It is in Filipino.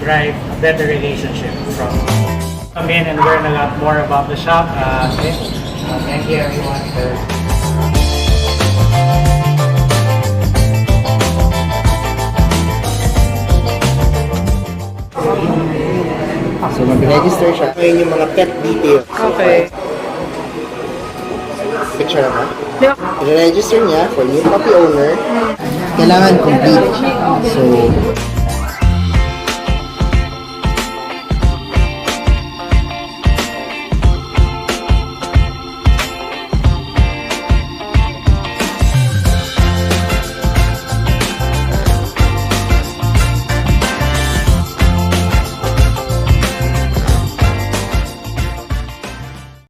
drive a better relationship from. Come in and learn a lot more about the shop. Okay. Thank you everyone for So, mag-register siya. Ngayon yung mga pet details. Okay. Picture na ba? Di ba? I-register niya for new puppy owner. Kailangan complete. So,